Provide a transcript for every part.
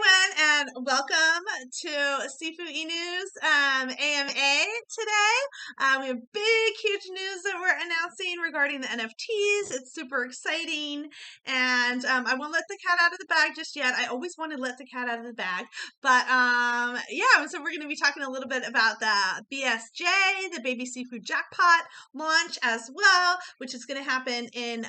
Hi, everyone, and welcome to Sifu E-News AMA today. We have big, huge news that we're announcing regarding the NFTs. It's super exciting, and I won't let the cat out of the bag just yet. I always want to let the cat out of the bag, but yeah, so we're going to be talking a little bit about the BSJ, the Baby Sifu Jackpot launch as well, which is going to happen in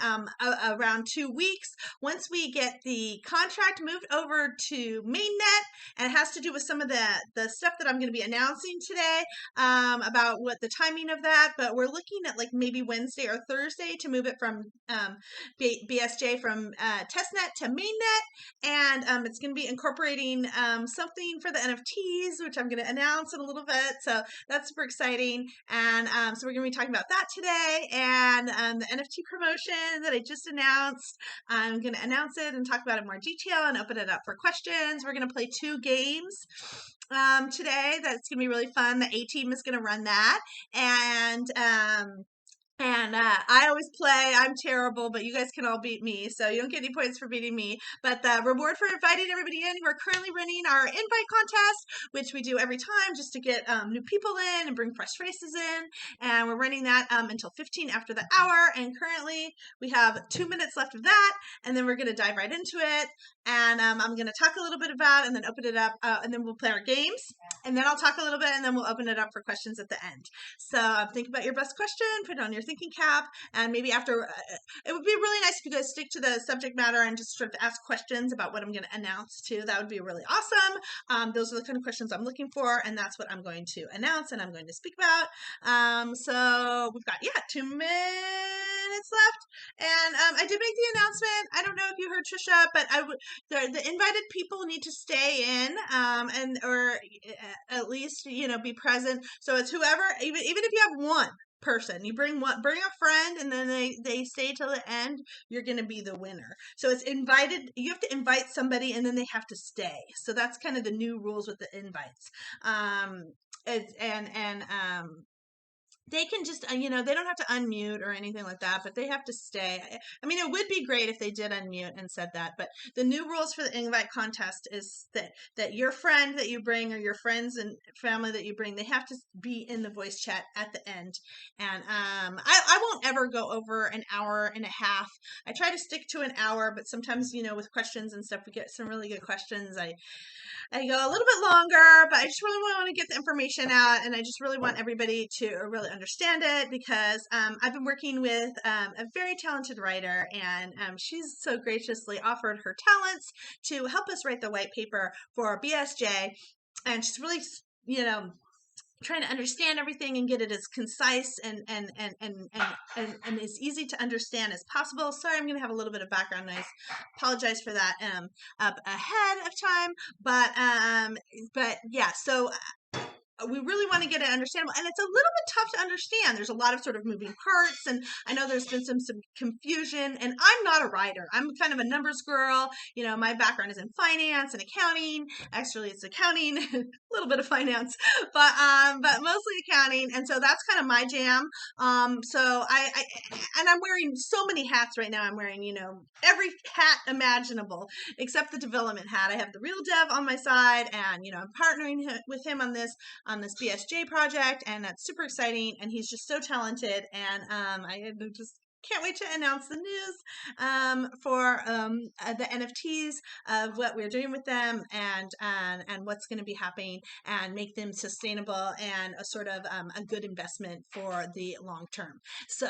around 2 weeks. Once we get the contract moved over to mainnet, and it has to do with some of the stuff that I'm going to be announcing today about what the timing of that, but we're looking at like maybe Wednesday or Thursday to move it from BSJ from testnet to mainnet, and it's going to be incorporating something for the NFTs, which I'm going to announce in a little bit, so that's super exciting. And so we're going to be talking about that today, and the NFT promotion that I just announced. I'm going to announce it and talk about it in more detail and open it up for questions. We're going to play 2 games today. That's going to be really fun. The A team is going to run that. And I always play. I'm terrible, but you guys can all beat me, so you don't get any points for beating me. But the reward for inviting everybody in, we're currently running our invite contest, which we do every time just to get new people in and bring fresh faces in. And we're running that until 15 after the hour. And currently we have 2 minutes left of that, and then we're going to dive right into it. And I'm going to talk a little bit about and then open it up, and then we'll play our games. And then I'll talk a little bit, and then we'll open it up for questions at the end. So think about your best question, put it on your thinking cap, and maybe after, it would be really nice if you guys stick to the subject matter and just sort of ask questions about what I'm going to announce too. That would be really awesome. Those are the kind of questions I'm looking for, and that's what I'm going to announce and I'm going to speak about. So we've got, 2 minutes left, and I did make the announcement. I don't know if you heard Trisha, but the invited people need to stay in, or at least, be present. So it's whoever, even if you have one person, you bring a friend, and then they stay till the end, you're going to be the winner. So it's invited, you have to invite somebody, and then they have to stay. So that's kind of the new rules with the invites. They can just, they don't have to unmute or anything like that, but they have to stay. I mean, it would be great if they did unmute and said that, but the new rules for the invite contest is that your friend that you bring, or your friends and family that you bring, they have to be in the voice chat at the end. And I won't ever go over an hour and a half. I try to stick to an hour, but sometimes, with questions and stuff, we get some really good questions. I go a little bit longer, but I just really want to get the information out, and I just really want everybody to really understand it, because I've been working with a very talented writer, and she's so graciously offered her talents to help us write the white paper for BSJ, and she's really, trying to understand everything and get it as concise and as easy to understand as possible. Sorry, I'm going to have a little bit of background noise. Apologize for that up ahead of time. But yeah, so we really want to get it understandable, and it's a little bit tough to understand. There's a lot of sort of moving parts, and I know there's been some confusion, and I'm not a writer. I'm kind of a numbers girl. My background is in finance and accounting. Actually, it's accounting, a little bit of finance, but mostly accounting, and so that's kind of my jam. So I'm wearing so many hats right now. I'm wearing, every hat imaginable except the development hat. I have the real dev on my side, and I'm partnering with him on this BSJ project, and that's super exciting, and he's just so talented, and I just can't wait to announce the news for the NFTs of what we're doing with them, and what's going to be happening, and make them sustainable and a sort of a good investment for the long term. So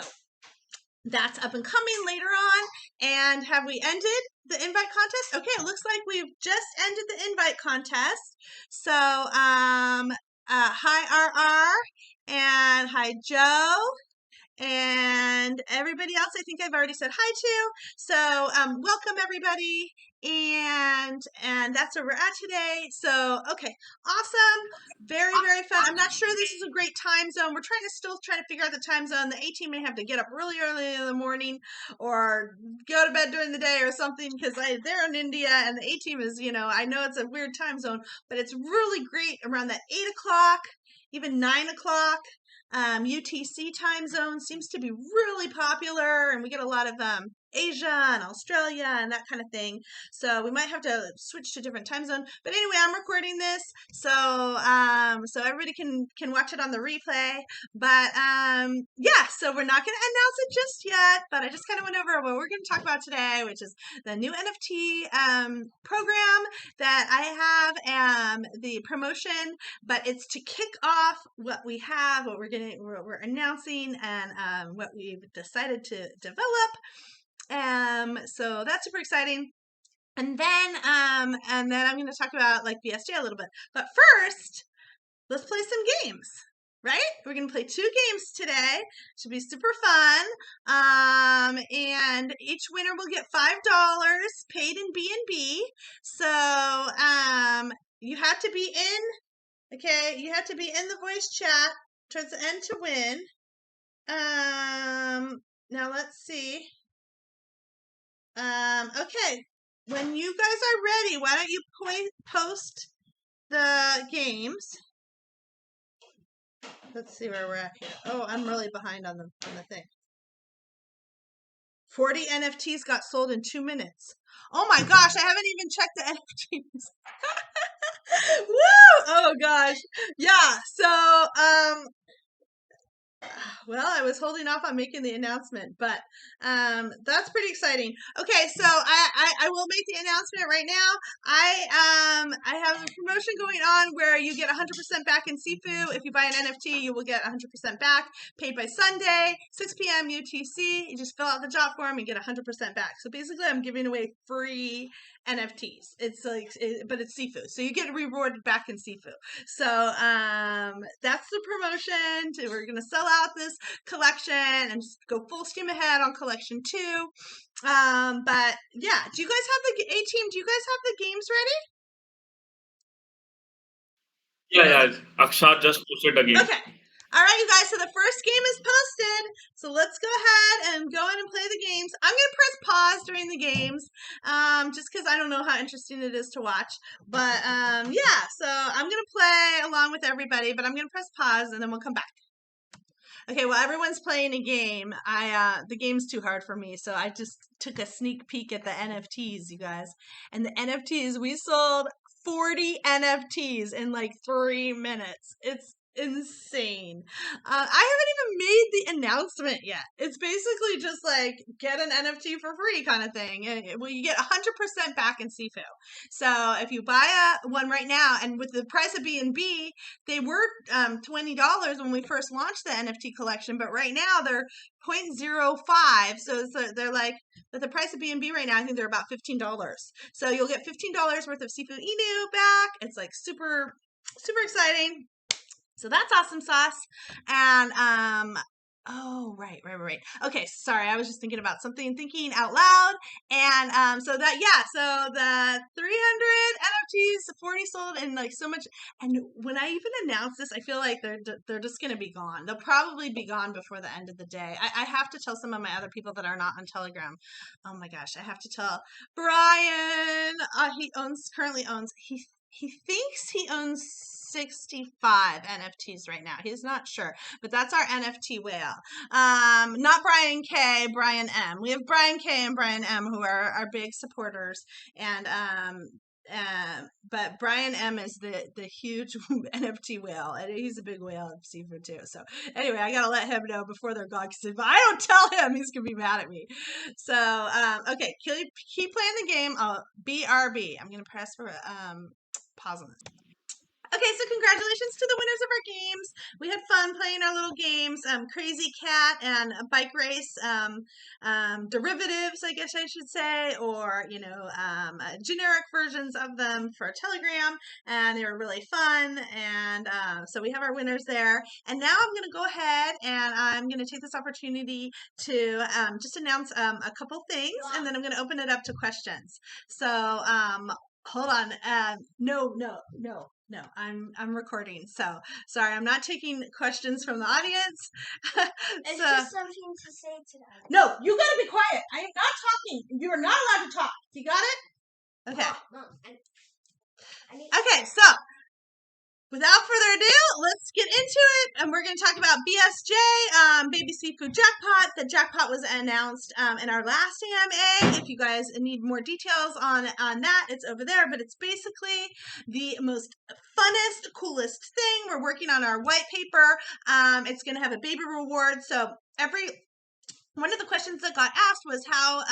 that's up and coming later on. And have we ended the invite contest? Okay, it looks like we've just ended the invite contest. So hi RR, and hi Joe, and everybody else I think I've already said hi to. So welcome everybody, and that's where we're at today. So okay, awesome, very, very fun. I'm not sure this is a great time zone. We're trying to figure out the time zone. The A team may have to get up really early in the morning, or go to bed during the day or something, because they're in India, and the A team is, I know it's a weird time zone, but it's really great around that 8 o'clock, even 9 o'clock. UTC time zone seems to be really popular, and we get a lot of Asia and Australia and that kind of thing. So we might have to switch to different time zone. But anyway, I'm recording this, so so everybody can watch it on the replay. But yeah, so we're not going to announce it just yet. But I just kind of went over what we're going to talk about today, which is the new NFT program that I have, the promotion. But it's to kick off what we have, what we're announcing, and what we've decided to develop. So that's super exciting. And then I'm going to talk about like BSJ a little bit. But first, let's play some games. Right? We're going to play 2 games today. Should be super fun. And each winner will get $5 paid in BNB. So, you have to be in, okay, you have to be in the voice chat towards the end to win. Now let's see. Okay. When you guys are ready, why don't you post the games? Let's see where we're at here. Oh, I'm really behind on the thing. 40 NFTs got sold in 2 minutes. Oh my gosh, I haven't even checked the NFTs. Woo! Oh gosh. Yeah, so well, I was holding off on making the announcement, but that's pretty exciting. Okay, so I will make the announcement right now. I have a promotion going on where you get 100% back in Sifu. If you buy an NFT, you will get 100% back, paid by Sunday, 6 p.m. UTC. You just fill out the job form and get 100% back. So basically, I'm giving away free NFTs. It's like, but it's Sifu, so you get rewarded back in Sifu. So that's the promotion. We're gonna sell out this collection and just go full steam ahead on collection 2. But yeah, do you guys have the A team? Do you guys have the games ready? Yeah. Akshat just posted again. Okay. All right, you guys. So the first game is posted. So let's go ahead and go in and play the games. I'm gonna press pause during the games, just because I don't know how interesting it is to watch. But yeah. So I'm gonna play along with everybody, but I'm gonna press pause and then we'll come back. Okay, well, everyone's playing a game. The game's too hard for me, so I just took a sneak peek at the NFTs, you guys. And the NFTs, we sold 40 NFTs in like 3 minutes. It's insane. I haven't even made the announcement yet. It's basically just like get an NFT for free kind of thing. Well, you get 100% back in Sifu. So if you buy one right now, and with the price of BNB, they were $20 when we first launched the NFT collection, but right now they're 0.05. So they're like, at the price of BNB right now, I think they're about $15. So you'll get $15 worth of Sifu Inu back. It's like super, super exciting. So that's awesome sauce. And oh, right. Okay, sorry, I was just thinking about something, thinking out loud. And so the 300 NFTs, 40 sold, and like so much. And when I even announce this, I feel like they're just gonna be gone. They'll probably be gone before the end of the day. I have to tell some of my other people that are not on Telegram. Oh my gosh, I have to tell Brian. He currently owns he thinks he owns 65 NFTs right now. He's not sure, but that's our NFT whale. Not Brian K, Brian M. We have Brian K and Brian M who are our big supporters, and but Brian M is the huge NFT whale, and he's a big whale of Sifu too. So anyway, I gotta let him know before they're gone, because if I don't tell him, he's gonna be mad at me. So okay, keep playing the game. BRB. I'm gonna press for pause on this. Okay, so congratulations to the winners of our games. We had fun playing our little games, Crazy Cat and a Bike Race, derivatives, I guess I should say, or, generic versions of them for Telegram, and they were really fun, and so we have our winners there. And now I'm going to go ahead and I'm going to take this opportunity to just announce a couple things, and then I'm going to open it up to questions. So, hold on. No, I'm recording. So sorry, I'm not taking questions from the audience. It's just something to say to them. No, you gotta be quiet. I am not talking. You are not allowed to talk. You got it? Okay. No. Okay, so without further ado, let's get into it. And we're going to talk about BSJ, Baby Sifu Jackpot. The jackpot was announced in our last AMA. If you guys need more details on that, it's over there. But it's basically the most funnest, coolest thing. We're working on our white paper. It's going to have a baby reward. So one of the questions that got asked was how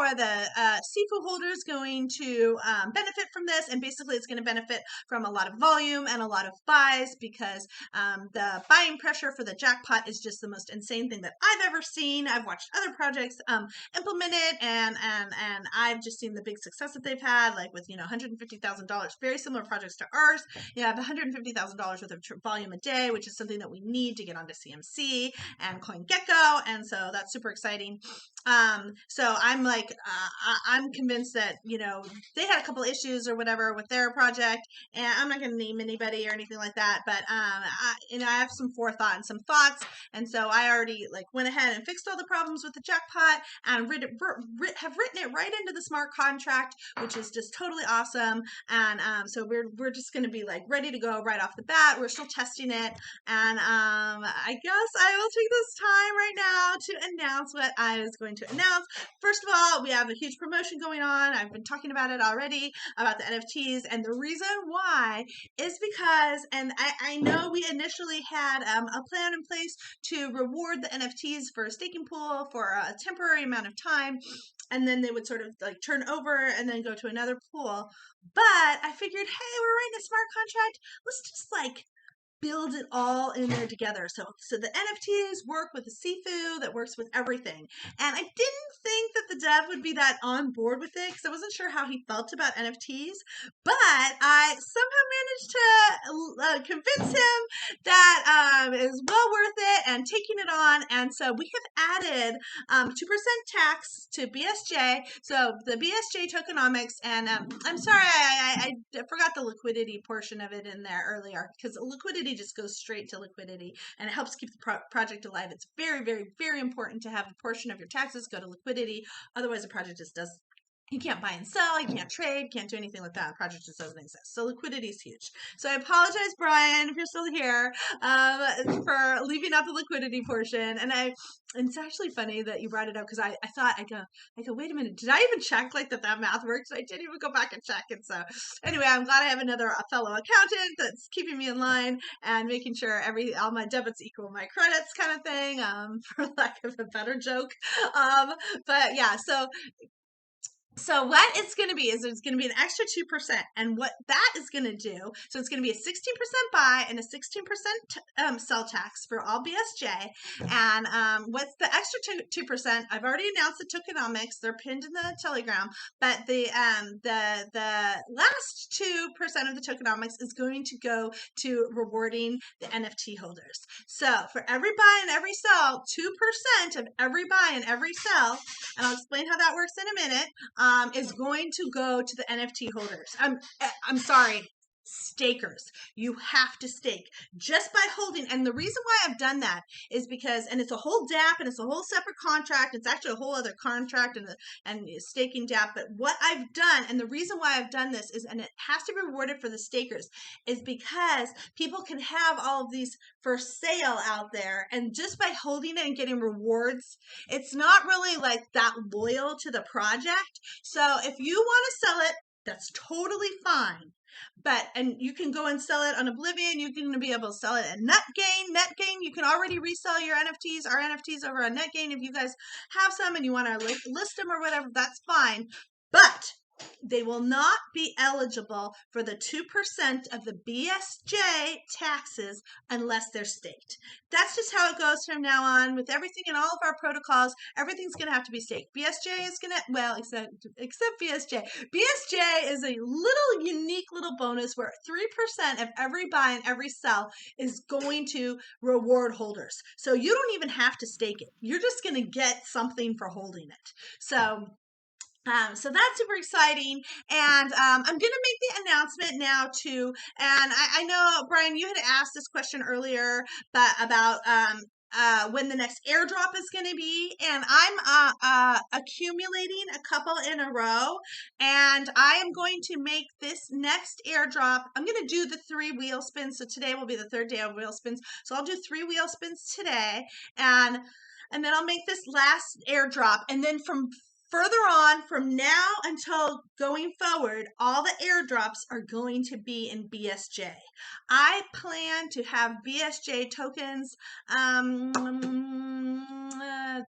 are the SIFU holders going to benefit from this? And basically, it's going to benefit from a lot of volume and a lot of buys because the buying pressure for the jackpot is just the most insane thing that I've ever seen. I've watched other projects implement it, and I've just seen the big success that they've had, like with $150,000, very similar projects to ours. You have $150,000 worth of volume a day, which is something that we need to get onto CMC and CoinGecko, and so that's super exciting. So I'm like, I'm convinced that, they had a couple issues or whatever with their project, and I'm not going to name anybody or anything like that, but, I have some forethought and some thoughts. And so I already went ahead and fixed all the problems with the jackpot and have written it right into the smart contract, which is just totally awesome. And, so we're just going to be ready to go right off the bat. We're still testing it. And, I guess I will take this time right now to announce what I was going to announce. First of all, we have a huge promotion going on. I've been talking about it already, about the NFTs. And the reason why is because, and I know we initially had a plan in place to reward the NFTs for a staking pool for a temporary amount of time. And then they would sort of turn over and then go to another pool. But I figured, hey, we're writing a smart contract. Let's just build it all in there together. So the NFTs work with the SIFU that works with everything. And I didn't think that the dev would be that on board with it because I wasn't sure how he felt about NFTs, but I somehow managed to convince him that it is well worth it and taking it on. And so we have added 2% tax to BSJ. So the BSJ tokenomics, and I'm sorry, I forgot the liquidity portion of it in there earlier, because liquidity just goes straight to liquidity and it helps keep the project alive. It's very, very, very important to have a portion of your taxes go to liquidity. Otherwise, the project just does. You can't buy and sell, you can't trade, can't do anything like that. The project just doesn't exist. So liquidity is huge. So I apologize, Brian, if you're still here, for leaving out the liquidity portion. And it's actually funny that you brought it up because I thought, I go, wait a minute, did I even check that math works? I didn't even go back and check. And so anyway, I'm glad I have a fellow accountant that's keeping me in line and making sure all my debits equal my credits kind of thing, for lack of a better joke. But yeah, so what it's going to be is it's going to be an extra 2%. And what that is going to do, so it's going to be a 16% buy and a 16% sell tax for all BSJ. And what's the extra 2%? I've already announced the tokenomics. They're pinned in the Telegram. But the last 2% of the tokenomics is going to go to rewarding the NFT holders. So for every buy and every sell, 2% of every buy and every sell, and I'll explain how that works in a minute, is going to go to the NFT holders. I'm sorry, stakers. You have to stake just by holding. And the reason why I've done that is because, and it's a whole DApp and it's a whole separate contract. It's actually a whole other contract and staking DApp. But what I've done, and the reason why I've done this is, and it has to be rewarded for the stakers, is because people can have all of these for sale out there. And just by holding it and getting rewards, it's not really that loyal to the project. So if you want to sell it, that's totally fine. And you can go and sell it on Oblivion. You can be able to sell it at NetGain. You can already resell your NFTs, our NFTs over on NetGain. If you guys have some and you want to list them or whatever, that's fine. But they will not be eligible for the 2% of the BSJ taxes unless they're staked. That's just how it goes from now on with everything in all of our protocols. Everything's going to have to be staked. BSJ is going to, well, except BSJ. BSJ is a little unique little bonus where 3% of every buy and every sell is going to reward holders. So you don't even have to stake it. You're just going to get something for holding it. So that's super exciting, and I'm going to make the announcement now too. And I know, Brian, you had asked this question earlier, but about when the next airdrop is going to be, and I'm accumulating a couple in a row, and I am going to make this next airdrop. I'm going to do the 3 wheel spins. So today will be the 3rd day of wheel spins. So I'll do 3 wheel spins today, and then I'll make this last airdrop, and then from further on, from now until going forward, all the airdrops are going to be in BSJ. I plan to have BSJ tokens.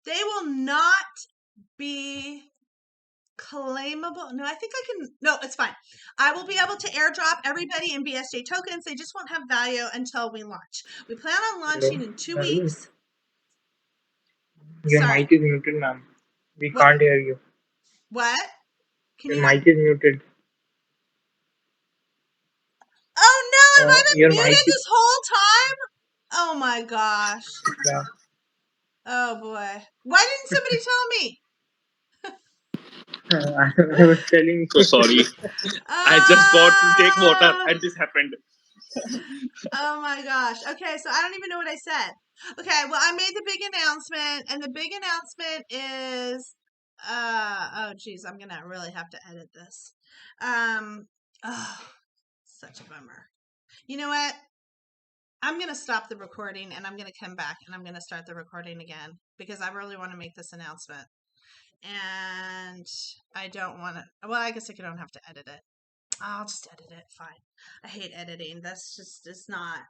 They will not be claimable. No, I think I can. No, it's fine. I will be able to airdrop everybody in BSJ tokens. They just won't have value until we launch. We plan on launching in 2 weeks. Your Sorry. mic is muted, ma'am. We What? can't hear you. What? Can Your you? mic is muted. Oh no! Have I been Your muted mic is. this whole time? Oh my gosh! Yeah. Oh boy! Why didn't somebody tell me? I was telling So you. sorry. I just got to take water and this happened. Oh my gosh. Okay, so I don't even know what I said. Okay, well, I made the big announcement, and the big announcement is oh geez, I'm gonna really have to edit this. Oh, such a bummer. You know what? I'm gonna stop the recording and I'm gonna come back and I'm gonna start the recording again because I really want to make this announcement. And I don't want to, well, I guess I don't have to edit it. I'll just edit it. Fine. I hate editing. That's just, it's not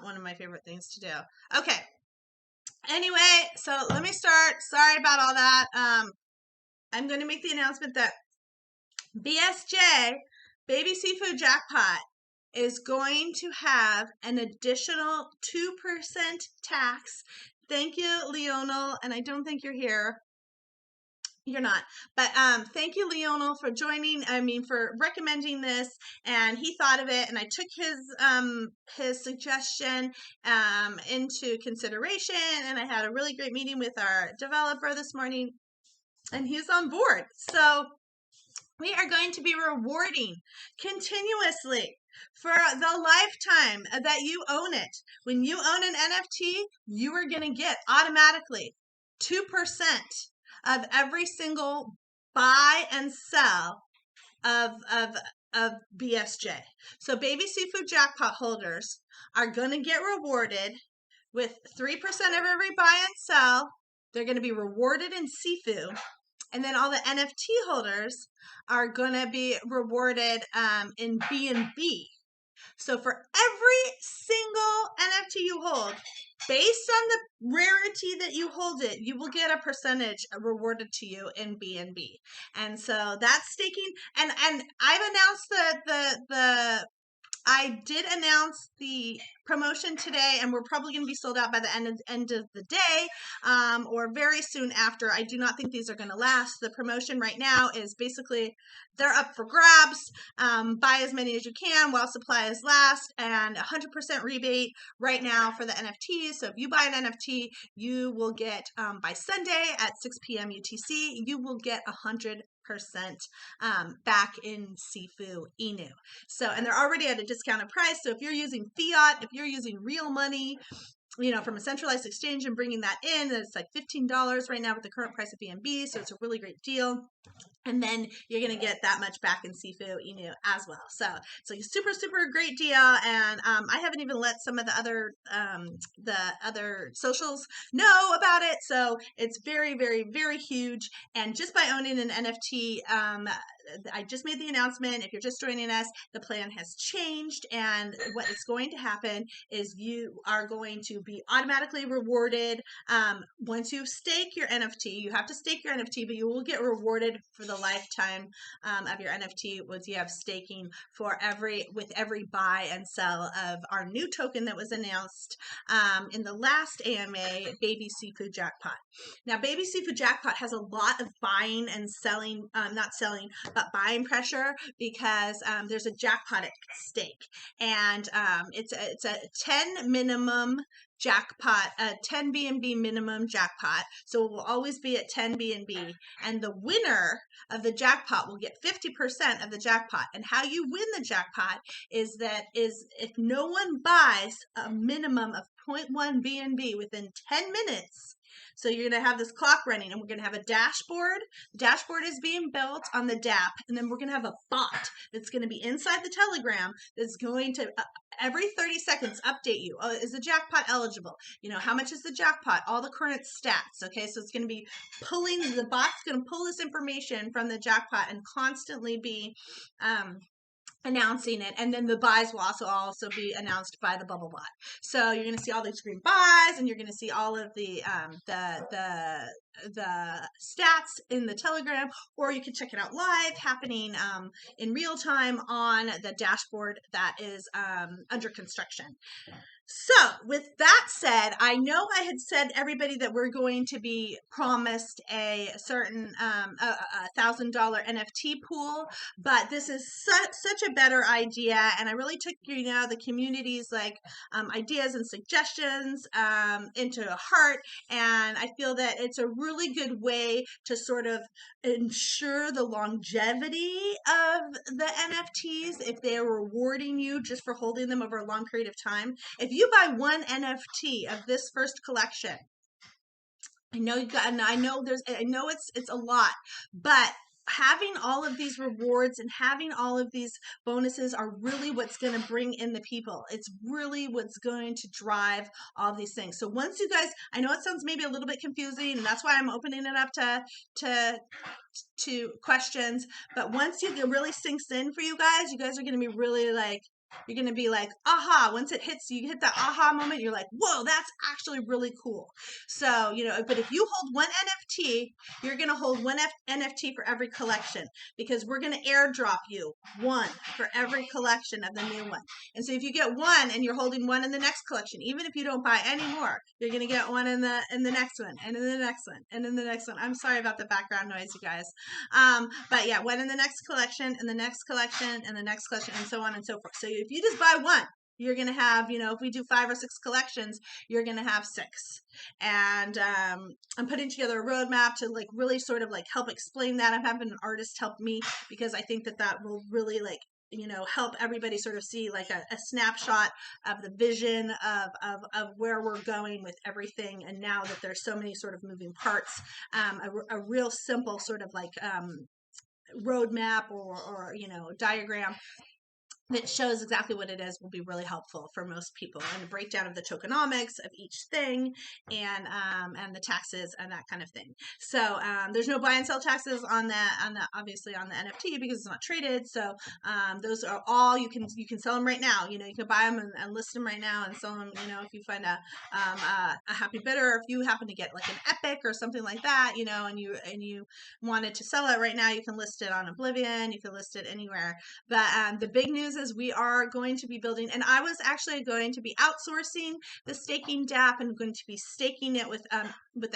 one of my favorite things to do. Okay. Anyway, so let me start. Sorry about all that. I'm going to make the announcement that BSJ, Baby Seafood Jackpot, is going to have an additional 2% tax. Thank you, Leonel. And I don't think you're here. You're not, but thank you, Leonel, for joining. For recommending this, and he thought of it, and I took his suggestion into consideration, and I had a really great meeting with our developer this morning, and he's on board. So we are going to be rewarding continuously for the lifetime that you own it. When you own an NFT, you are going to get automatically 2% of every single buy and sell of BSJ. So Baby Seafood Jackpot holders are going to get rewarded with 3% of every buy and sell. They're going to be rewarded in Sifu. And then all the NFT holders are going to be rewarded in BNB. So for every single NFT you hold, based on the rarity that you hold it, you will get a percentage rewarded to you in BNB. And so that's staking. And I've announced I did announce the promotion today, and we're probably going to be sold out by the end of the day, or very soon after. I do not think these are going to last. The promotion right now is basically they're up for grabs. Buy as many as you can while supplies last, and 100% rebate right now for the NFTs. So if you buy an NFT, you will get by Sunday at 6 p.m. UTC, you will get 100% back in Sifu Inu. So, and they're already at a discounted price. So if you're using fiat, if you're using real money, from a centralized exchange and bringing that in, it's like $15 right now with the current price of BNB. So it's a really great deal. And then you're going to get that much back in Sifu Inu as well. So it's like a super, super great deal. And I haven't even let some of the other socials know about it. So it's very, very, very huge. And just by owning an NFT, I just made the announcement. If you're just joining us, the plan has changed. And what is going to happen is you are going to be automatically rewarded. Once you stake your NFT, you have to stake your NFT, but you will get rewarded for the lifetime of your NFT once you have staking with every buy and sell of our new token that was announced in the last AMA, Baby Seafood Jackpot. Now, Baby Seafood Jackpot has a lot of buying and selling, not selling, but buying pressure because there's a jackpot at stake, and it's a 10 minimum jackpot, a 10 BNB minimum jackpot. So it will always be at 10 BNB, and the winner of the jackpot will get 50% of the jackpot. And how you win the jackpot is if no one buys a minimum of 0.1 BNB within 10 minutes. So you're going to have this clock running, and we're going to have a dashboard. The dashboard is being built on the DApp, and then we're going to have a bot that's going to be inside the Telegram that's going to every 30 seconds update you. Oh, is the jackpot eligible? You know, how much is the jackpot? All the current stats. Okay, so it's going to be the bot's going to pull this information from the jackpot and constantly be announcing it, and then the buys will also be announced by the bubble bot. So you're going to see all these green buys, and you're going to see all of the stats in the Telegram, or you can check it out live, happening in real time on the dashboard that is under construction. So with that said, I know I had said everybody that we're going to be promised a certain $1,000 NFT pool, but this is such a better idea, and I really took the community's ideas and suggestions into heart, and I feel that it's a really good way to sort of ensure the longevity of the NFTs if they're rewarding you just for holding them over a long period of time. If you buy one NFT of this first collection, I know it's a lot, but having all of these rewards and having all of these bonuses are really what's going to bring in the people. It's really what's going to drive all these things. So once you guys, I know it sounds maybe a little bit confusing, and that's why I'm opening it up to questions, but once it really sinks in for you guys are going to be really you're going to be like, aha, once it hits, you hit that aha moment, you're like, whoa, that's actually really cool. So, but if you hold one NFT, you're going to hold one NFT for every collection, because we're going to airdrop you one for every collection of the new one. And so if you get one and you're holding one in the next collection, even if you don't buy any more, you're going to get one in the next one, and in the next one, and in the next one. I'm sorry about the background noise, you guys. But yeah, one in the next collection, and the next collection, and the next collection, and so on and so forth. So if you just buy one, you're going to have, if we do 5 or 6 collections, you're going to have 6. And I'm putting together a roadmap to really sort of help explain that. I'm having an artist help me, because I think that will really help everybody sort of see a snapshot of the vision of where we're going with everything. And now that there's so many sort of moving parts, a real simple sort of roadmap or diagram that shows exactly what it is will be really helpful for most people, and a breakdown of the tokenomics of each thing, and the taxes and that kind of thing. So there's no buy and sell taxes on obviously on the NFT, because it's not traded. So those are all, you can sell them right now. You can buy them and list them right now and sell them. If you find a happy bidder, or if you happen to get an epic or something like that, and you wanted to sell it right now, you can list it on Oblivion. You can list it anywhere. But the big news is we are going to be building, and I was actually going to be outsourcing the staking DApp and going to be staking it with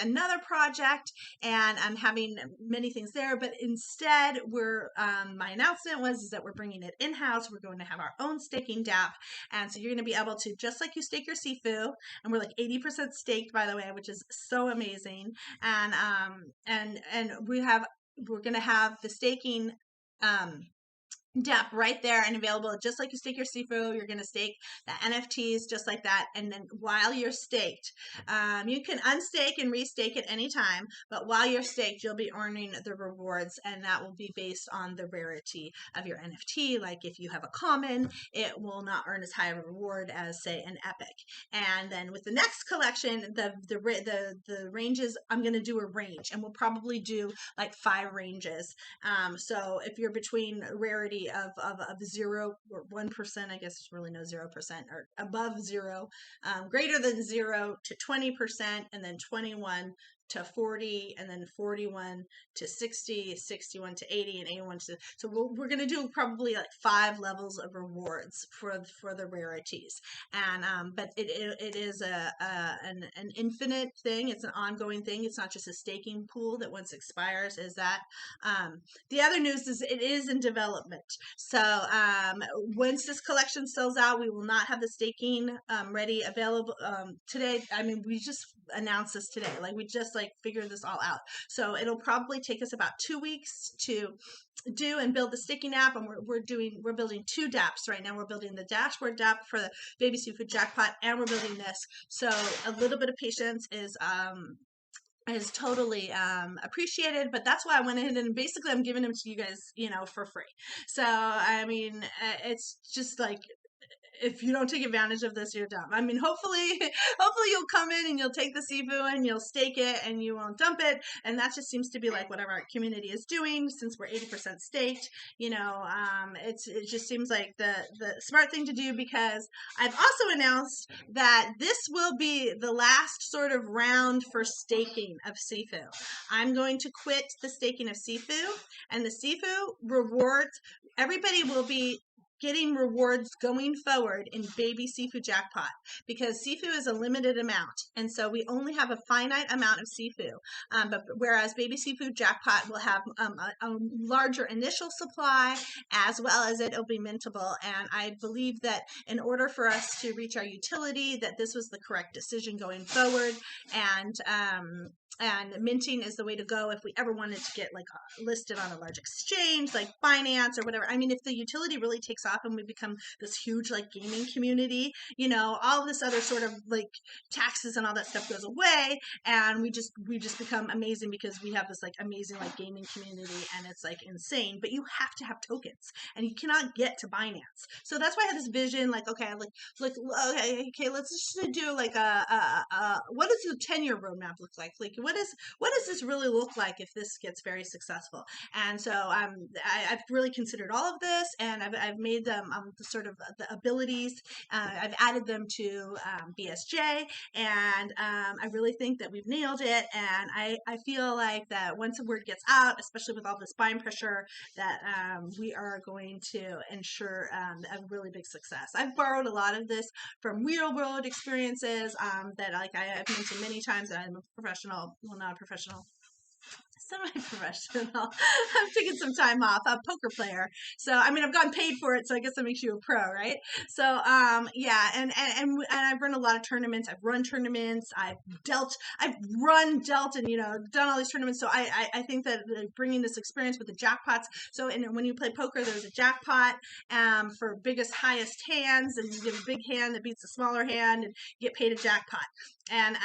another project, and I'm having many things there. But instead, my announcement was that we're bringing it in-house. We're going to have our own staking DApp, and so you're going to be able to, just like you stake your SIFU, and we're 80% staked, by the way, which is so amazing. And we're going to have the staking DApp right there and available, just like you stake your SIFU. You're going to stake the NFTs just like that. And then while you're staked, you can unstake and restake at any time, but while you're staked, you'll be earning the rewards, and that will be based on the rarity of your NFT. Like if you have a common, it will not earn as high of a reward as, say, an epic. And then with the next collection, the ranges, I'm going to do a range, and we'll probably do 5 ranges. So if you're between rarity of 0 or 1%, I guess there's really no 0%, or above 0, greater than 0 to 20%, and then 21 to 40, and then 41 to 60, 61 to 80, and 81 to, so we're going to do probably 5 levels of rewards for the rarities. And but it is an infinite thing. It's an ongoing thing. It's not just a staking pool that once expires. Is that the other news is it is in development. So once this collection sells out, we will not have the staking ready available today. I mean, we just announced this today. We just us like figure this all out. So it'll probably take us about 2 weeks to do and build the staking app, and we're building 2 dApps right now. We're building the dashboard dApp for the Baby Sifu Jackpot, and we're building this. So a little bit of patience is totally appreciated, but that's why I went ahead and basically I'm giving them to you guys, for free. So I mean, it's just like, if you don't take advantage of this, you're dumb. I mean, hopefully you'll come in and you'll take the Sifu and you'll stake it and you won't dump it. And that just seems to be like what our community is doing, since we're 80% staked. It just seems like the smart thing to do, because I've also announced that this will be the last sort of round for staking of Sifu. I'm going to quit the staking of Sifu, and the Sifu rewards, everybody will be getting rewards going forward in Baby Sifu Jackpot, because Sifu is a limited amount, and so we only have a finite amount of Sifu. But whereas Baby Sifu Jackpot will have a larger initial supply, as well as it'll be mintable. And I believe that in order for us to reach our utility, that this was the correct decision going forward. And minting is the way to go if we ever wanted to get like listed on a large exchange like Binance or whatever. I mean, if the utility really takes off and we become this huge like gaming community, all this other sort of like taxes and all that stuff goes away, and we just become amazing, because we have this like amazing like gaming community, and it's like insane. But you have to have tokens, and you cannot get to Binance. So that's why I had this vision, like, okay, okay, let's just do like what does the 10-year roadmap look like? Like, what does this really look like if this gets very successful? And so I've really considered all of this, and I've made them sort of the abilities. I've added them to BSJ, and I really think that we've nailed it. And I feel like that once the word gets out, especially with all this buying pressure, that we are going to ensure a really big success. I've borrowed a lot of this from real world experiences that, like I've mentioned many times, that I'm a professional, well, not a professional, semi-professional. I've taken some time off. I'm a poker player, so I mean, I've gotten paid for it, so I guess that makes you a pro, right? So yeah, and I've run a lot of tournaments. I've run tournaments. I've dealt, and done all these tournaments. So I think that bringing this experience with the jackpots. So when you play poker, there's a jackpot for biggest, highest hands, and you give a big hand that beats a smaller hand, and you get paid a jackpot. And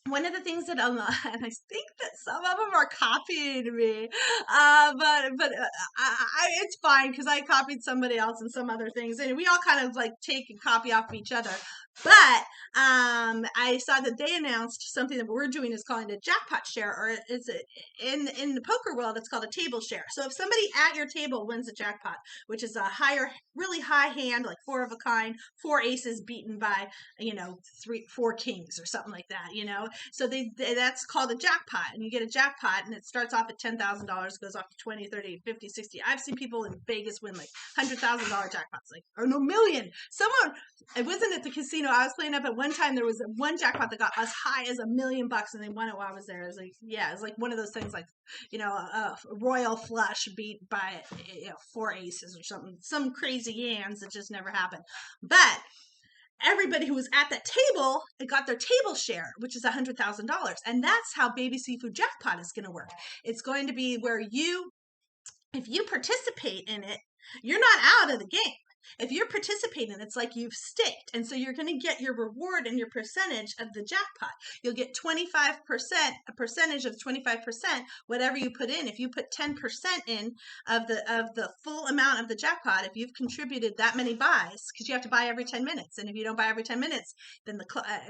one of the things that and I think that some of them are copying me, but it's fine, because I copied somebody else and some other things, and we all kind of like take and copy off of each other. But I saw that they announced something that we're doing, is calling a jackpot share, or is it in the poker world, it's called a table share. So if somebody at your table wins a jackpot, which is a really high hand, like 4 of a kind, 4 aces beaten by 4 kings or something like that, so that's called a jackpot, and you get a jackpot, and it starts off at $10,000, goes off to 20, 30, 50, 60. I've seen people in Vegas win like $100,000 jackpots, like, or no, million. Someone, it wasn't at the casino I was playing up at one time, there was one jackpot that got as high as $1 million, and they won it while I was there. It was like, yeah, it was like one of those things, like, a royal flush beat by 4 aces or something, some crazy hands that just never happened. But everybody who was at that table, it got their table share, which is $100,000. And that's how Baby Sifu Jackpot is going to work. It's going to be where if you participate in it, you're not out of the game. If you're participating, it's like you've staked. And so you're going to get your reward and your percentage of the jackpot. You'll get 25%, a percentage of 25%, whatever you put in. If you put 10% in of the full amount of the jackpot, if you've contributed that many buys, because you have to buy every 10 minutes. And if you don't buy every 10 minutes, then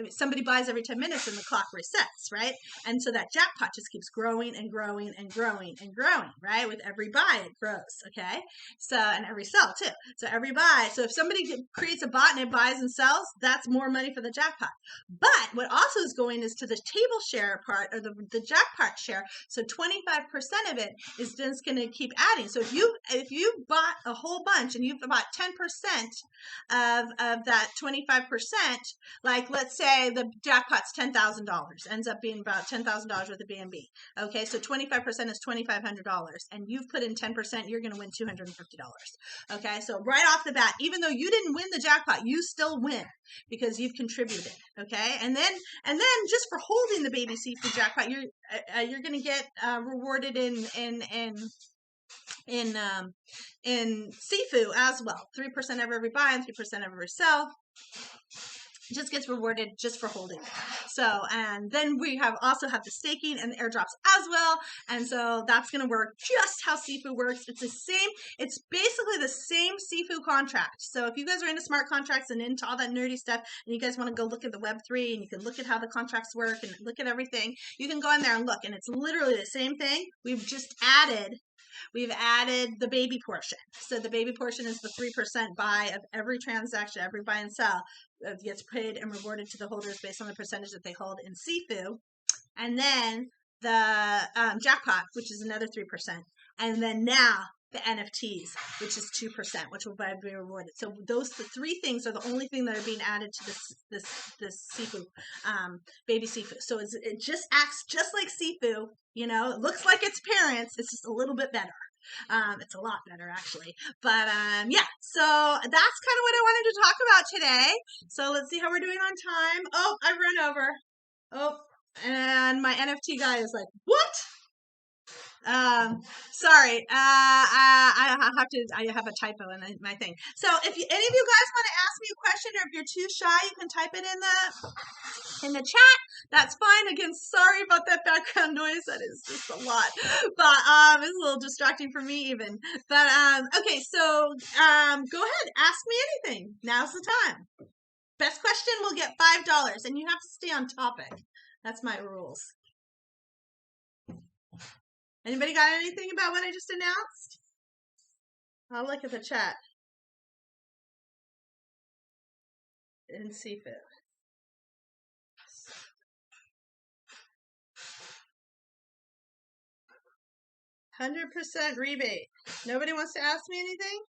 somebody buys every 10 minutes and the clock resets, right? And so that jackpot just keeps growing and growing and growing and growing, right? With every buy, it grows, okay? So, and every sell too. So every buy. So if somebody creates a bot and it buys and sells, that's more money for the jackpot. But what also is going is to the table share part, or the jackpot share. So 25% of it is just going to keep adding. So if you bought a whole bunch and you've bought 10% of that 25%, like let's say the jackpot's $10,000, ends up being about $10,000 worth of BNB. Okay, so 25% is $2,500, and you've put in 10%, you're going to win $250. Okay, so right off the the bat. Even though you didn't win the jackpot, you still win because you've contributed. Okay, and then just for holding the baby Sifu jackpot, you're going to get rewarded in Sifu as well. 3% of every buy and 3% of every sell. Just gets rewarded just for holding it. So, and then we also have the staking and the airdrops as well. And so that's going to work just how Sifu works. It's basically the same Sifu contract. So if you guys are into smart contracts and into all that nerdy stuff, and you guys want to go look at the Web3 and you can look at how the contracts work and look at everything, you can go in there and look, and it's literally the same thing. We've added the baby portion. So the baby portion is the 3% buy of every transaction, every buy and sell gets paid and rewarded to the holders based on the percentage that they hold in Sifu. And then the jackpot, which is another 3%. And then now the NFTs, which is 2%, which will be rewarded. So those three things are the only thing that are being added to this Sifu, baby Sifu. So it just acts just like Sifu. You know, it looks like its parents. It's just a little bit better. It's a lot better actually, but yeah, so that's kind of what I wanted to talk about today. So let's see how we're doing on time. Oh, I've run over. Oh, and my NFT guy is like, what? Sorry. I have a typo in my thing. So if any of you guys want to ask me a question, or if you're too shy, you can type it in the chat. That's fine. Again, sorry about that background noise. That is just a lot, but it's a little distracting for me even. But okay, so go ahead, ask me anything. Now's the time. Best question will get $5, and you have to stay on topic. That's my rules. Anybody got anything about what I just announced? I'll look at the chat. In Sifu. 100% rebate. Nobody wants to ask me anything?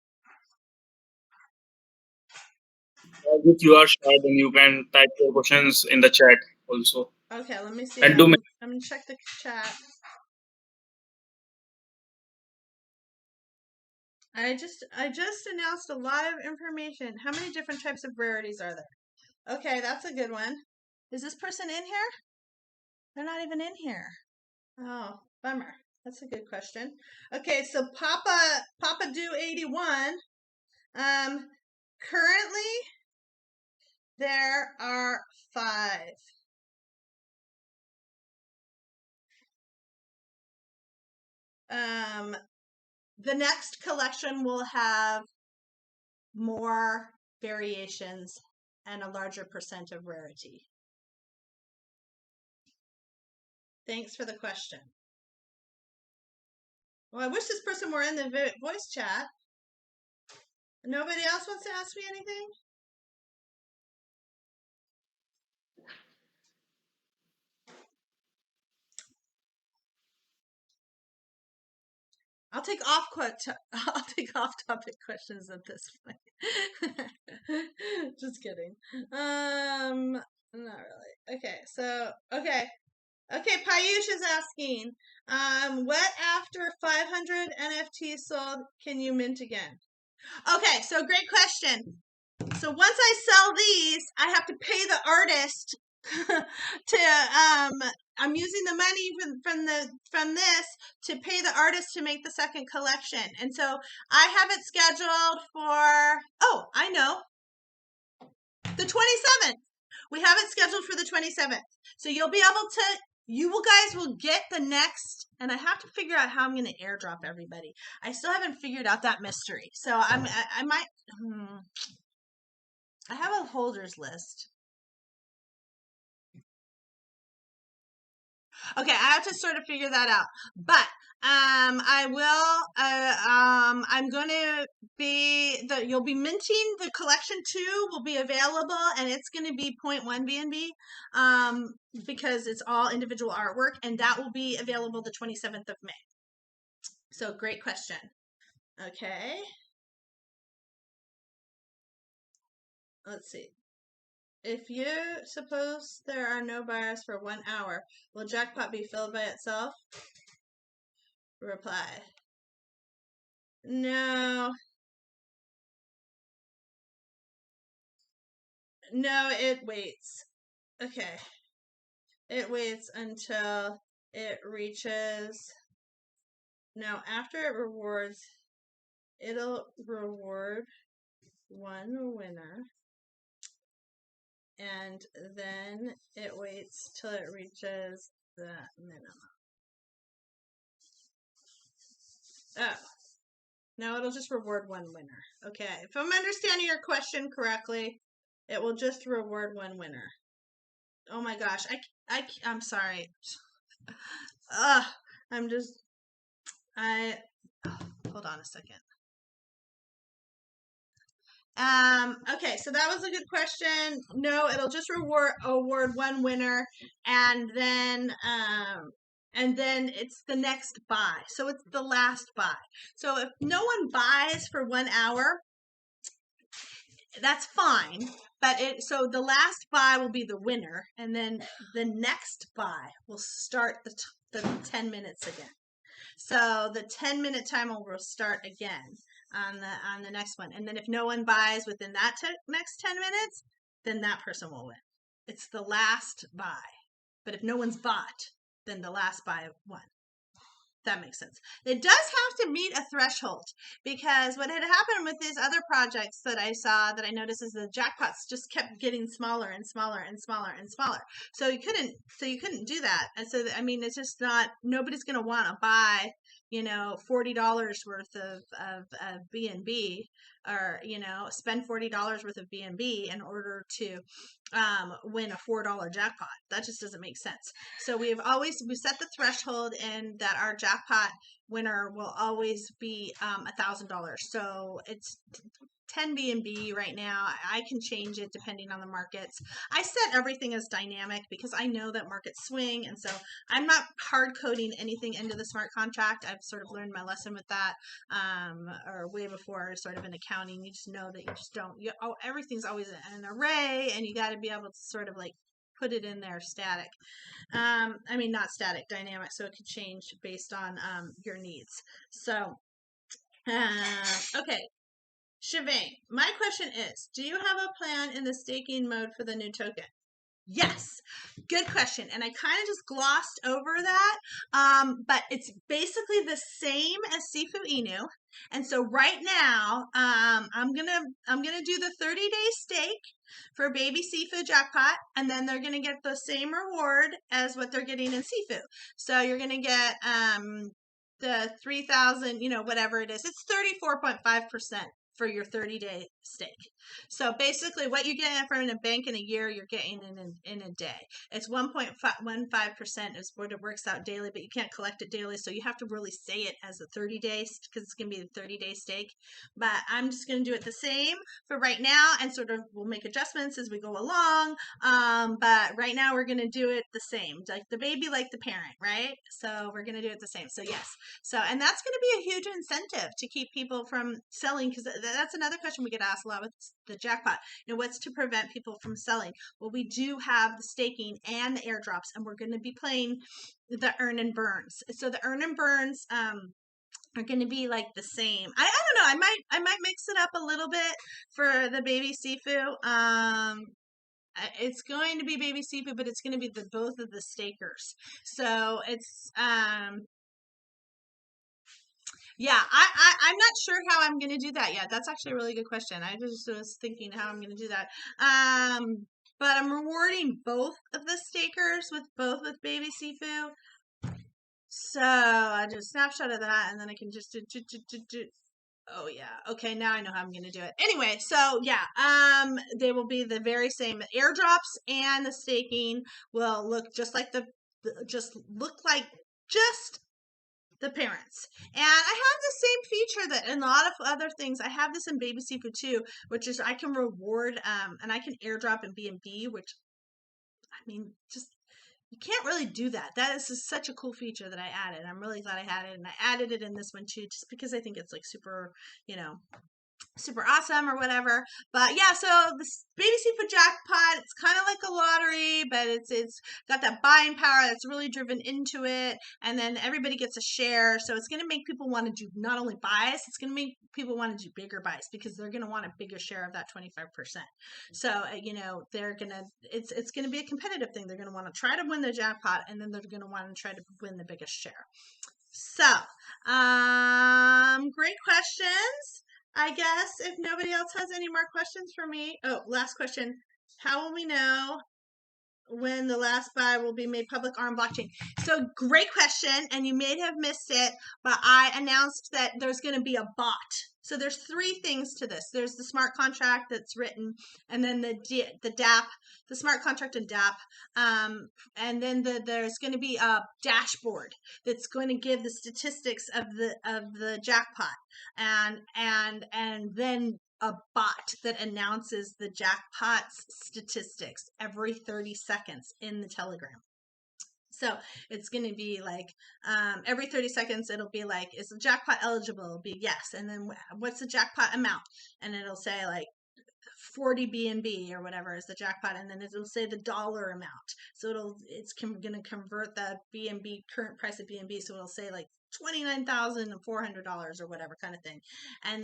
If you are shy, then you can type your questions in the chat also. Okay, let me see. And I'm going to check the chat. I just announced a lot of information. How many different types of rarities are there? Okay, that's a good one. Is this person in here? They're not even in here. Oh, bummer. That's a good question. Okay, so Papa Do 81. Currently there are 5. The next collection will have more variations and a larger percent of rarity. Thanks for the question. Well, I wish this person were in the voice chat. Nobody else wants to ask me anything? I'll take off-topic questions at this point. Just kidding. Not really. Okay, so okay, Payush is asking, what after 500 NFTs sold can you mint again? Okay, so great question. So once I sell these, I have to pay the artist to I'm using the money from this to pay the artist to make the second collection. And so I have it scheduled for, oh, I know, the 27th. We have it scheduled for the 27th. So you'll be able to, you guys will get the next, and I have to figure out how I'm going to airdrop everybody. I still haven't figured out that mystery. So I might, I have a holders list. Okay, I have to sort of figure that out. But I will. I'm going to be you'll be minting the collection 2 will be available, and it's going to be 0.1 BNB because it's all individual artwork, and that will be available the 27th of May. So great question. Okay. Let's see. If you suppose there are no buyers for 1 hour, will jackpot be filled by itself? Reply. No. No, it waits. Okay. It waits until it reaches. Now, after it rewards, it'll reward one winner. And then it waits till it reaches the minimum. Oh. Now it'll just reward one winner. Okay. If I'm understanding your question correctly, it will just reward one winner. Oh my gosh. I'm sorry. Hold on a second. Okay, so that was a good question. No, it'll just award one winner, and then it's the next buy. So it's the last buy. So if no one buys for 1 hour, that's fine. But so the last buy will be the winner, and then the next buy will start the 10 minutes again. So the 10-minute timer will start again on the next one. And then if no one buys within that next 10 minutes, then that person will win. It's the last buy. But if no one's bought, then the last buy won. That makes sense. It does have to meet a threshold, because what had happened with these other projects that I saw that I noticed is the jackpots just kept getting smaller and smaller and smaller and smaller. So you couldn't do that. And so, I mean, it's just not, nobody's going to want to buy, $40 worth of B&B, or, spend $40 worth of B&B in order to win a $4 jackpot. That just doesn't make sense. So we set the threshold, and that our jackpot winner will always be $1,000. So it's 10 B&B right now. I can change it depending on the markets. I set everything as dynamic because I know that markets swing, and so I'm not hard coding anything into the smart contract. I've sort of learned my lesson with that, or way before, sort of in accounting. You just know that you just don't. Everything's always an array, and you got to be able to sort of like put it in there static. I mean, not static, dynamic, so it could change based on your needs. So, okay. Shivane, my question is, do you have a plan in the staking mode for the new token? Yes, good question. And I kind of just glossed over that, but it's basically the same as Sifu Inu. And so right now, I'm gonna do the 30-day stake for baby Sifu jackpot, and then they're gonna get the same reward as what they're getting in Sifu. So you're gonna get the 3,000, whatever it is. It's 34.5%. For your 30-day stake. So basically what you get from a bank in a year, you're getting in a day. It's 1.15% is what it works out daily, but you can't collect it daily. So you have to really say it as a 30 days, because it's going to be a 30-day stake. But I'm just going to do it the same for right now, and sort of we'll make adjustments as we go along. But right now we're going to do it the same, like the baby, like the parent, right? So we're going to do it the same. So yes. So, and that's going to be a huge incentive to keep people from selling, because that's another question we get asked a lot with the jackpot. What's to prevent people from selling? Well, we do have the staking and the airdrops, and we're going to be playing the earn and burns. So the earn and burns are going to be like the same. I don't know. I might mix it up a little bit for the baby Sifu. It's going to be baby Sifu, but it's going to be both of the stakers. So it's yeah, I'm not sure how I'm going to do that yet. That's actually a really good question. I just was thinking how I'm going to do that. But I'm rewarding both of the stakers with baby Sifu. So I do a snapshot of that, and then I can just do. Oh yeah. Okay, now I know how I'm going to do it. Anyway, so yeah, they will be the very same. Airdrops and the staking will look just like the parents. And I have the same feature that in a lot of other things. I have this in baby Sifu too, which is I can reward and I can airdrop in B&B, which I mean, just you can't really do that. That is such a cool feature that I added. I'm really glad I had it, and I added it in this one too, just because I think it's like super, super awesome or whatever. But yeah, so this baby seafood jackpot, it's kind of like a lottery, but it's got that buying power that's really driven into it, and then everybody gets a share. So it's going to make people want to do not only buys, it's going to make people want to do bigger buys because they're going to want a bigger share of that 25%. So they're gonna it's going to be a competitive thing. They're going to want to try to win the jackpot, and then they're going to want to try to win the biggest share. So great questions. I guess if nobody else has any more questions for me. Oh, last question. How will we know when the last buy will be made public on blockchain? So great question, and you may have missed it, but I announced that there's going to be a bot. So there's three things to this. There's the smart contract that's written, and then the DApp, the smart contract and DApp, and then there's going to be a dashboard that's going to give the statistics of the jackpot, and then a bot that announces the jackpot's statistics every 30 seconds in the Telegram. So it's going to be like every 30 seconds, it'll be like, is the jackpot eligible? It'll be yes. And then what's the jackpot amount? And it'll say like 40 BNB or whatever is the jackpot. And then it'll say the dollar amount. So it's going to convert the BNB, current price of BNB. So it'll say like $29,400 or whatever kind of thing. And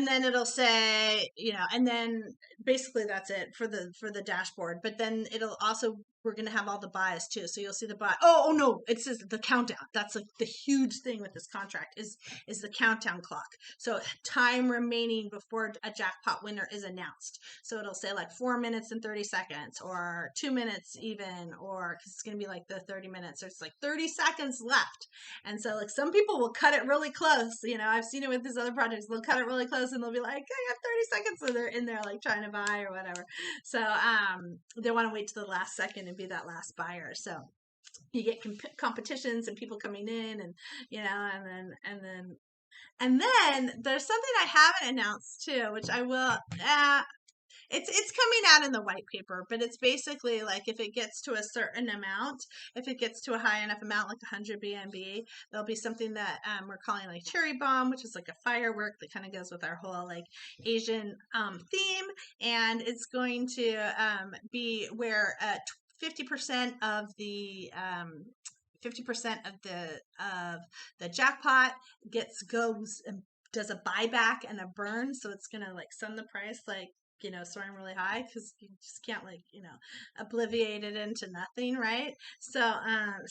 then it'll say, and then basically that's it for the dashboard. But then it'll also, we're going to have all the buys too. So you'll see the buy. Oh no, it says the countdown. That's like the huge thing with this contract is the countdown clock. So time remaining before a jackpot winner is announced. So it'll say like 4 minutes and 30 seconds or 2 minutes even, or cause it's going to be like the 30 minutes. So it's like 30 seconds left. And so like some people will cut it really close. I've seen it with these other projects. They'll cut it really close and they'll be like, I got 30 seconds. So they're in there like trying to buy or whatever. So they want to wait to the last second and be that last buyer. So you get competitions and people coming in and, and then there's something I haven't announced too, which I will, it's coming out in the white paper, but it's basically like if it gets to a certain amount, if it gets to a high enough amount, like 100 BNB, there'll be something that we're calling like cherry bomb, which is like a firework that kind of goes with our whole like Asian theme, and it's going to be where 50% of the 50% of the jackpot goes and does a buyback and a burn, so it's gonna like send the price like soaring really high because you just can't like obliviate it into nothing, right? So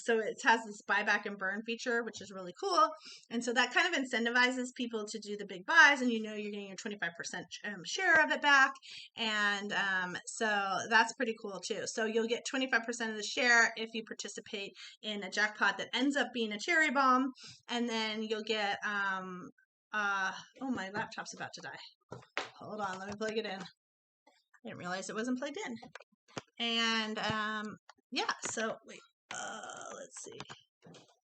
it has this buyback and burn feature, which is really cool, and so that kind of incentivizes people to do the big buys, and you're getting your 25% share of it back, and so that's pretty cool too. So you'll get 25% of the share if you participate in a jackpot that ends up being a cherry bomb, and then you'll get oh, my laptop's about to die. Hold on, let me plug it in. I didn't realize it wasn't plugged in. And yeah, so wait, let's see.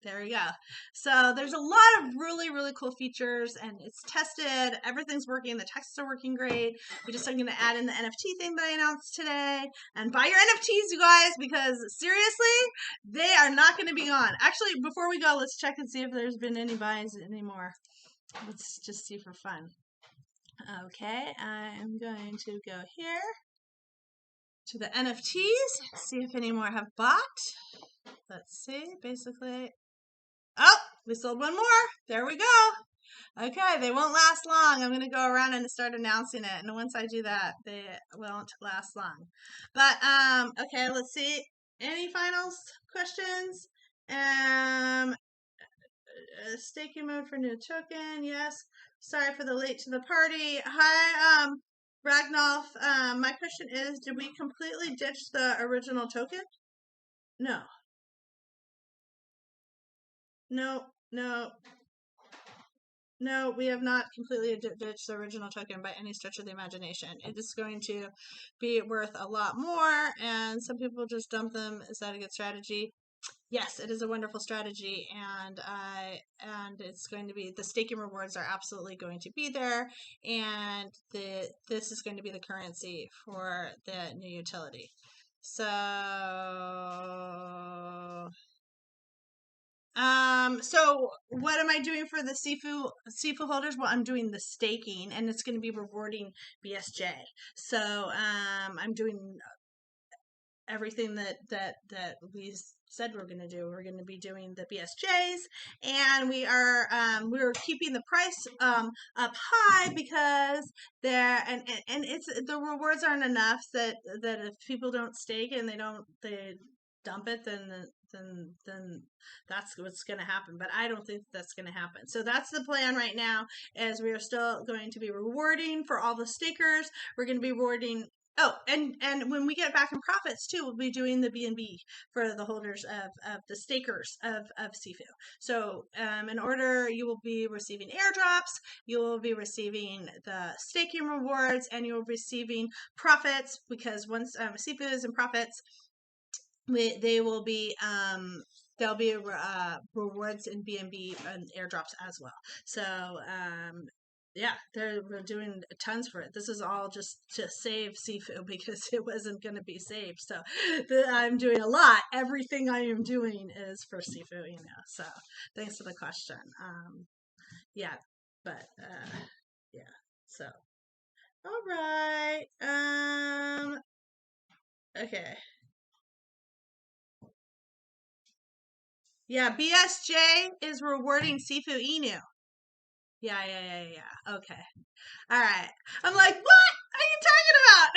There we go. So there's a lot of really, really cool features, and it's tested. Everything's working. The texts are working great. We just are going to add in the NFT thing that I announced today. And buy your NFTs, you guys, because seriously, they are not going to be gone. Actually, before we go, let's check and see if there's been any buys anymore. Let's just see for fun. Okay, I'm going to go here to the NFTs, see if any more have bought. Let's see, basically. Oh, we sold one more. There we go. Okay, they won't last long. I'm going to go around and start announcing it. And once I do that, they won't last long. But, okay, let's see. Any finals questions? Staking mode for new token. Yes. Sorry for the late to the party. Hi, Ragnolf. My question is, did we completely ditch the original token? No. No, we have not completely ditched the original token by any stretch of the imagination. It is going to be worth a lot more, and some people just dump them. Is that a good strategy? Yes, it is a wonderful strategy, and it's going to be, the staking rewards are absolutely going to be there, and this is going to be the currency for the new utility. So So what am I doing for the SIFU holders? Well, I'm doing the staking, and it's going to be rewarding BSJ. So I'm doing everything that we said we're going to do. We're going to be doing the BSJs, and we're keeping the price up high because there and it's the rewards aren't enough that if people don't stake and they dump it, then that's what's going to happen. But I don't think that's going to happen. So that's the plan right now, is we are still going to be rewarding for all the stakers. We're going to be rewarding. Oh, and when we get back in profits too, we'll be doing the BNB for the holders of the stakers of SIFU. So in order, you will be receiving airdrops, you will be receiving the staking rewards, and you will be receiving profits, because once SIFU is in profits, they will be there'll be rewards in BNB and airdrops as well. So yeah, we're doing tons for it. This is all just to save SIFU because it wasn't going to be saved. So I'm doing a lot. Everything I am doing is for SIFU, So thanks for the question. Yeah, but yeah. So all right. Okay. Yeah, BSJ is rewarding SIFU Inu. Yeah. Okay. All right. I'm like, what are you talking about?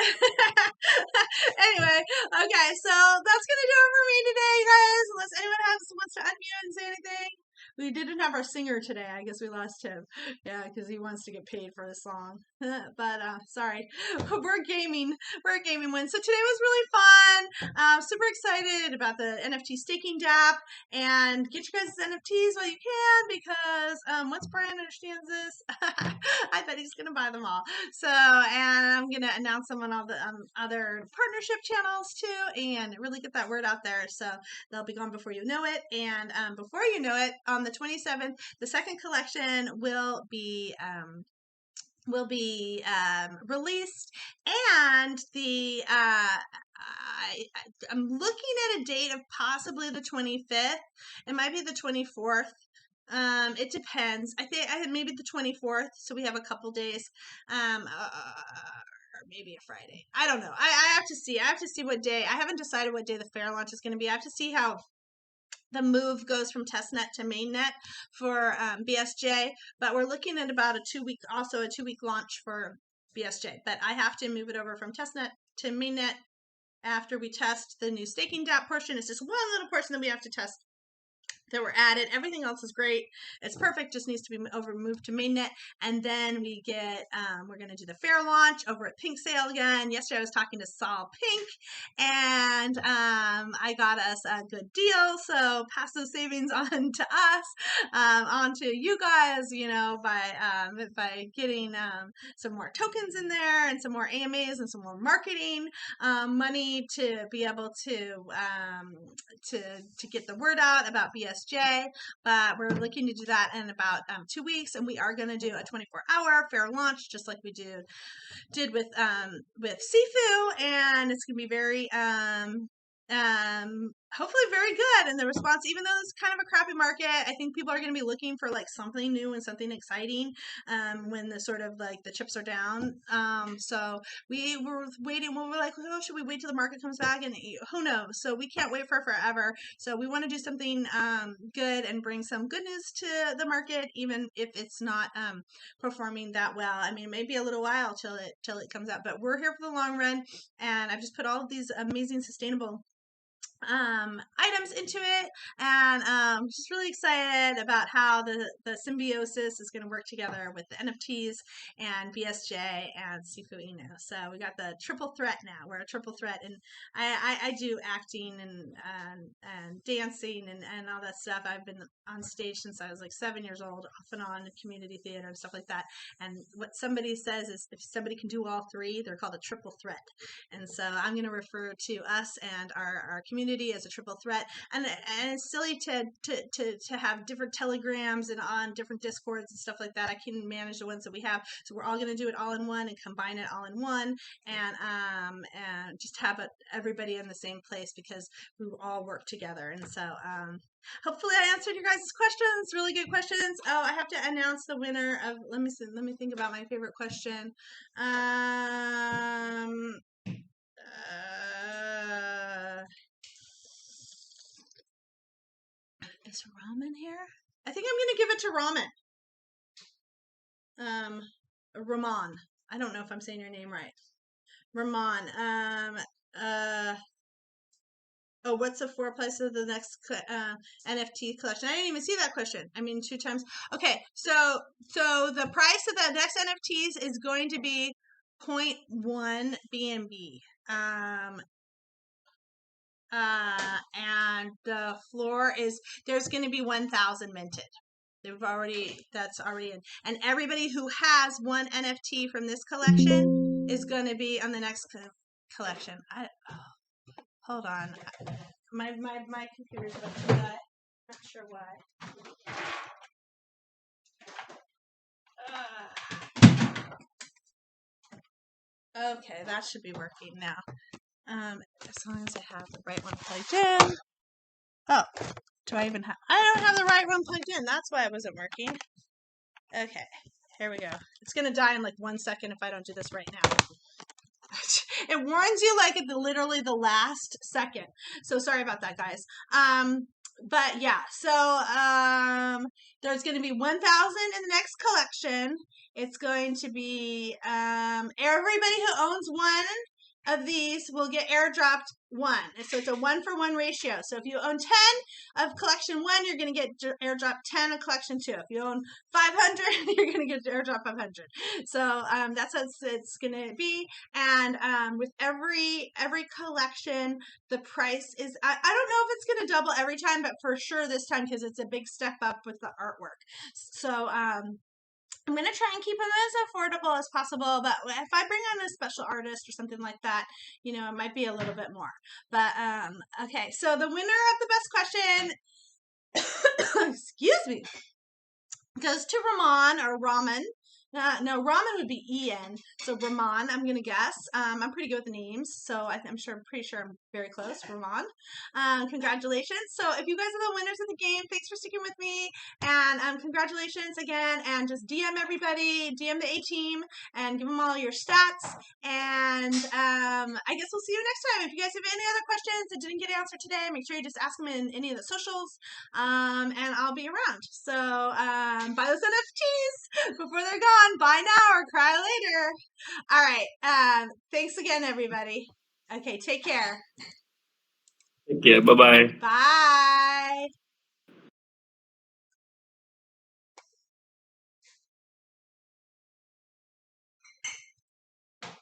Anyway, okay, so that's gonna do it for me today, guys. Unless anyone wants to unmute and say anything. We didn't have our singer today. I guess we lost him. Yeah, because he wants to get paid for his song. But sorry, we're gaming. We're a gaming win. So today was really fun. Super excited about the NFT staking dApp, and get your guys' NFTs while you can, because once Brian understands this, I bet he's gonna buy them all. So, and I'm gonna announce them on all the other partnership channels too, and really get that word out there. So they'll be gone before you know it. And before you know it, on the 27th, the second collection will be released, and I'm looking at a date of possibly the 25th. It might be the 24th. It depends. I think maybe the 24th, so we have a couple days. Or maybe a Friday. I don't know. I have to see. I have to see what day. I haven't decided what day the fair launch is going to be. I have to see how the move goes from testnet to mainnet for BSJ, but we're looking at about a 2-week launch for BSJ. But I have to move it over from testnet to mainnet after we test the new staking dApp portion. It's just one little portion that we have to test that were added. Everything else is great. It's perfect. Just needs to be moved to mainnet. And then we get, we're going to do the fair launch over at Pink Sale again. Yesterday I was talking to Saul Pink, and I got us a good deal. So pass those savings on to us, on to you guys, by getting some more tokens in there, and some more AMAs, and some more marketing money to be able to get the word out about BSJ. But we're looking to do that in about 2 weeks, and we are going to do a 24-hour fair launch, just like we did with SIFU, and it's going to be very hopefully very good. And the response, even though it's kind of a crappy market, I think people are going to be looking for like something new and something exciting when the sort of like the chips are down. So we were waiting. We were like, oh, should we wait till the market comes back? And who knows? So we can't wait for forever. So we want to do something good and bring some good news to the market, even if it's not performing that well. I mean, it may be a little while till it comes out, but we're here for the long run. And I've just put all of these amazing sustainable items into it, and just really excited about how the symbiosis is going to work together with the NFTs and BSJ and SIFU Inu. So we got the triple threat now. We're a triple threat, and I do acting and dancing and all that stuff. I've been on stage since I was like 7 years old, off and on community theater and stuff like that. And what somebody says is, if somebody can do all three, they're called a triple threat. And so I'm going to refer to us and our community as a triple threat. And it's silly to have different telegrams and on different discords and stuff like that. I can manage the ones that we have. So we're all going to do it all in one and combine it all in one, and just have everybody in the same place, because we all work together. And so Hopefully I answered your guys' questions. Really good questions. Oh, I have to announce the winner of, let me see, let me think about my favorite question. Is Ramen here? I think I'm gonna give it to Ramen. Ramon. I don't know if I'm saying your name right. Ramon. Oh, what's the floor price of the next NFT collection? I didn't even see that question. I mean, 2 times. Okay, so the price of the next NFTs is going to be 0.1 BNB. And the floor is, there's going to be 1,000 minted. That's already in. And everybody who has one NFT from this collection is going to be on the next collection. Hold on. My computer's about to die. Not sure why. Okay, that should be working now. As long as I have the right one plugged in. Oh, do I even have? I don't have the right one plugged in. That's why it wasn't working. Okay, here we go. It's gonna die in like 1 second if I don't do this right now. It warns you like at literally the last second. So sorry about that, guys. But yeah, so there's going to be 1,000 in the next collection. It's going to be everybody who owns one of these will get airdropped 1. So it's a 1-for-1 ratio. So if you own 10 of collection 1, you're going to get airdrop 10 of collection 2. If you own 500, you're going to get airdrop 500. So that's how it's going to be. And with every collection, the price is, I don't know if it's going to double every time, but for sure this time, because it's a big step up with the artwork. So I'm going to try and keep them as affordable as possible, but if I bring on a special artist or something like that, you know, it might be a little bit more. But, okay, so the winner of the best question, excuse me, goes to Ramon or Ramen. No, Ramen would be Ian. So Ramon, I'm gonna guess. I'm pretty good with the names, so I'm pretty sure I'm very close. Ramon, congratulations. So if you guys are the winners of the game, thanks for sticking with me, and congratulations again. And just DM everybody, DM the A team, and give them all your stats. And I guess we'll see you next time. If you guys have any other questions that didn't get answered today, make sure you just ask them in any of the socials, and I'll be around. So buy those NFTs before they're gone. Buy now or cry later. All right. Thanks again, everybody. Okay, take care. Take care. Bye bye. Bye.